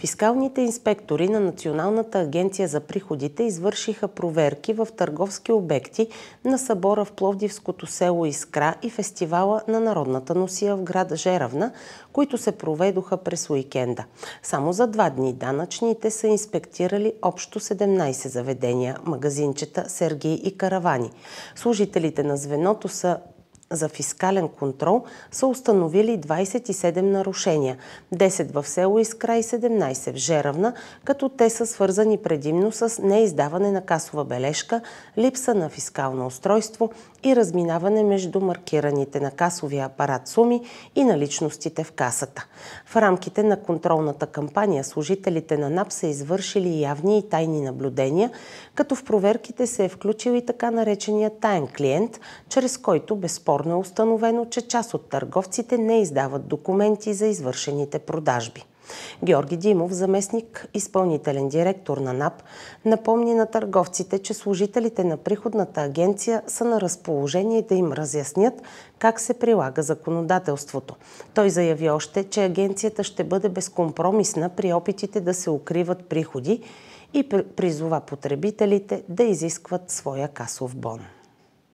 Фискалните инспектори на Националната агенция за приходите извършиха проверки в търговски обекти на събора в Пловдивското село Искра и фестивала на народната носия в град Жеравна, които се проведоха през уикенда. Само за 2 дни данъчните са инспектирали общо 17 заведения, магазинчета, сергии и каравани. Служителите на звеното за фискален контрол са установили 27 нарушения, 10 в село Искра и 17 в Жеравна, като те са свързани предимно с неиздаване на касова бележка, липса на фискално устройство и разминаване между маркираните на касовия апарат суми и наличностите в касата. В рамките на контролната кампания служителите на НАП са извършили явни и тайни наблюдения, като в проверките се е включил и така наречения таен клиент, чрез който безспорно е установено, че част от търговците не издават документи за извършените продажби. Георги Димов, заместник изпълнителен директор на НАП, напомни на търговците, че служителите на приходната агенция са на разположение да им разяснят как се прилага законодателството. Той заяви още, че агенцията ще бъде безкомпромисна при опитите да се укриват приходи и призова потребителите да изискват своя касов бон.